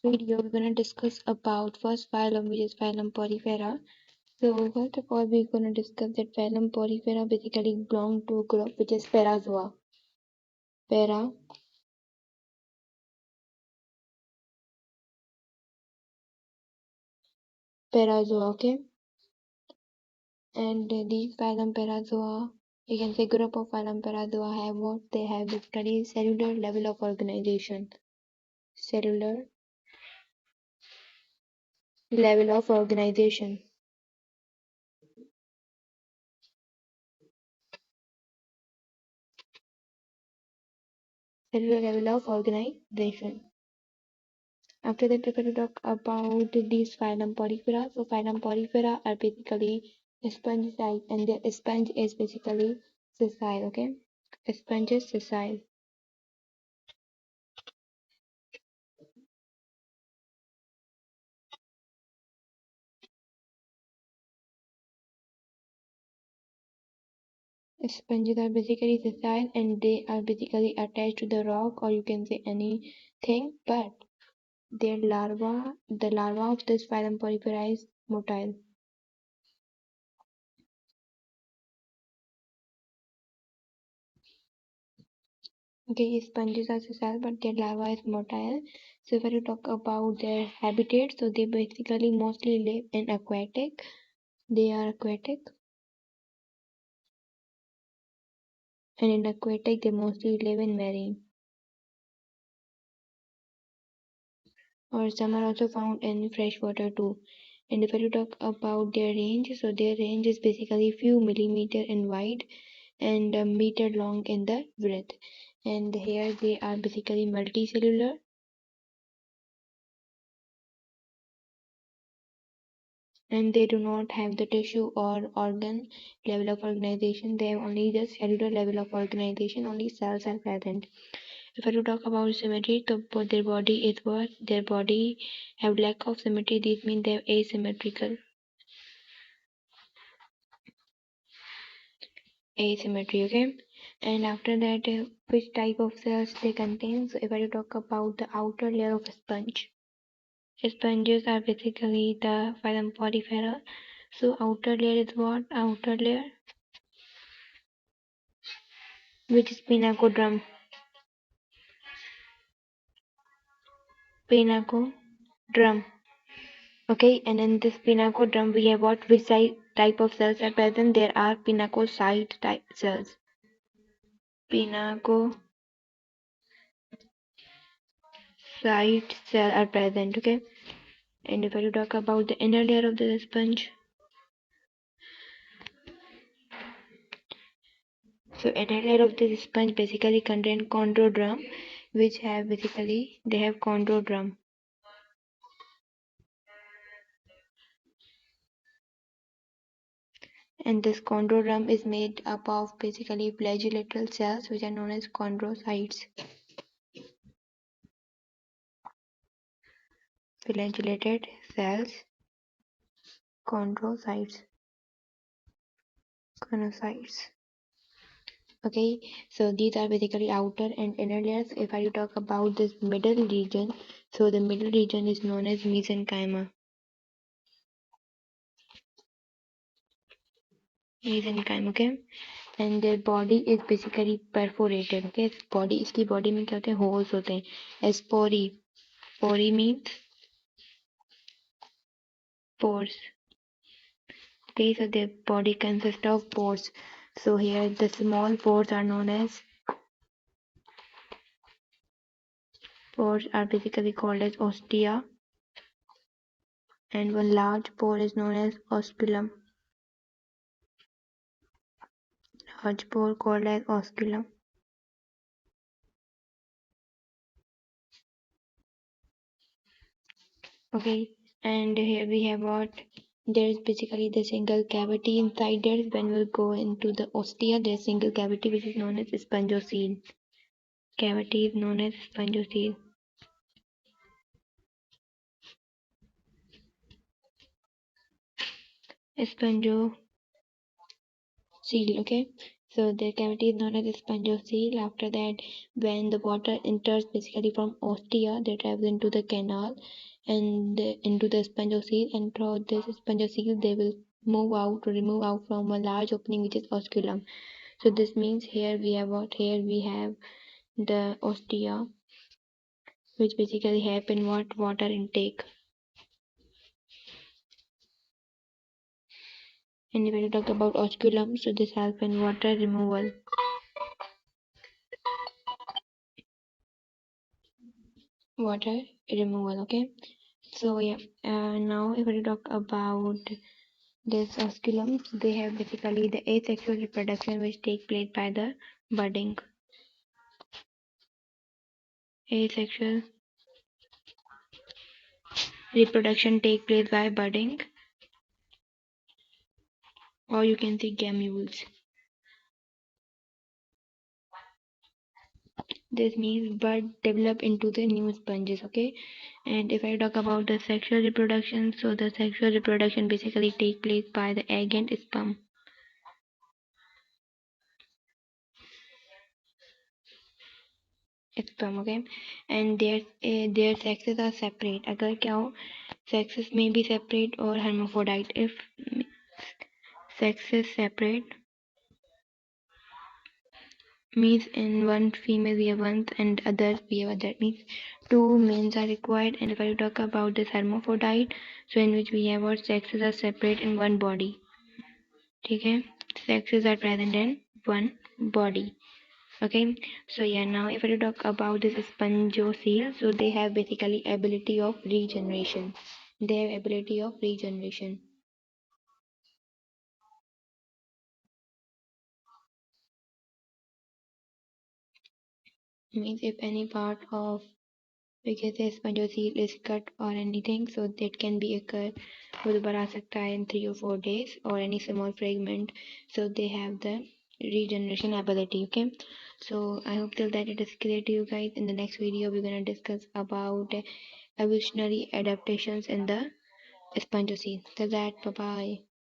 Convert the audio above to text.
video, we're gonna discuss about first phylum, which is phylum Porifera. So first of all, we're gonna discuss that phylum Porifera basically belong to a group which is Parazoa. Parazoa, okay. And these phylum Parazoa, you can say group of phylum Parazoa have what they have basically cellular level of organization. Cellular level of organization. Cellular level of organization. After that, we're going to talk about these phylum Porifera. So phylum Porifera are basically sponge type, and their sponge is basically sessile. Okay, sponge is sessile. Sponges are basically sessile, and they are basically attached to the rock, or you can say anything. But their larva, the larva of this phylum Porifera is motile. Okay, sponges are sessile, but their larva is motile. So if I talk about their habitat, so they basically mostly live in aquatic. They are aquatic, and in aquatic they mostly live in marine, or some are also found in freshwater too. And if I talk about their range, so their range is basically few millimeter in wide and a meter long in the width. And here they are basically multicellular, and they do not have the tissue or organ level of organization. They have only the cellular level of organization, only cells are present. If I to talk about symmetry, so their body is what? Their body have lack of symmetry. This means they are asymmetrical. Asymmetry, okay. And after that, which type of cells they contain? So if I to talk about the outer layer of a sponge, sponges are basically the phylum Porifera. So outer layer is what? Outer layer, which is pinacoderm. Pinacoderm. Okay, and in this pinacoderm we have what? Which type of cells are present? There are pinacocyte type cells. Pinacocyte cell are present. Okay, and if I talk about the inner layer of the sponge, so inner layer of the sponge basically contain chondrodrum, which have basically they have chondrodrum. And this chondrodrum is made up of basically flagellated cells, which are known as chondrocytes. Flagellated cells, chondrocytes. Okay, so these are basically outer and inner layers. If I talk about this middle region, so the middle region is known as mesenchyma. Okay, and their body is basically perforated. Okay, body इसकी body में क्या होते हैं? Holes होते हैं. As pori means pores. Okay, so their body consists of pores. So here the small pores are known as basically called as ostia, and one large pore is known as osculum. Large pore called as osculum. Okay, and here we have what? There is basically the single cavity inside there. When we go into the ostia, there is single cavity which is known as spongiocele. Cavity is known as spongiocele. Spongiocele, okay. So their cavity is known as a spongiocele. After that, when the water enters basically from ostia, they travel into the canal and into the spongiocele, and through this spongiocele they will move out or remove out from a large opening which is osculum. So this means here we have what? Here we have the ostia, which basically help in what? Water intake. And if we talk about osculum, so this help in water removal. Water removal, okay. So yeah, now if we talk about this osculums, they have basically the asexual reproduction which take place by the budding. Asexual reproduction take place by budding, or you can see gamules. This means bud develop into the new sponges, okay. And if I talk about the sexual reproduction, so the sexual reproduction basically take place by the egg and sperm. Sperm, okay. And their sexes are separate. अगर क्या हो, sexes may be separate or hermaphrodite. If sexes separate means in one female we have one and other we have other, means two males are required. And if I talk about this hermaphrodite, so in which we have our sexes are separate in one body. Okay, sexes are present in one body. Okay, so yeah, now if I talk about this spongiocele, so they have basically ability of regeneration. They have ability of regeneration. Means if any part of, we can say, spongiocele is cut or anything, so that can be occur, वो दोबारा आ सकता है in 3 or 4 days, or any small fragment. So they have the regeneration ability. Okay, so I hope till that it is clear to you guys. In the next video we're gonna discuss about evolutionary adaptations in the spongiocele. Till that, bye bye.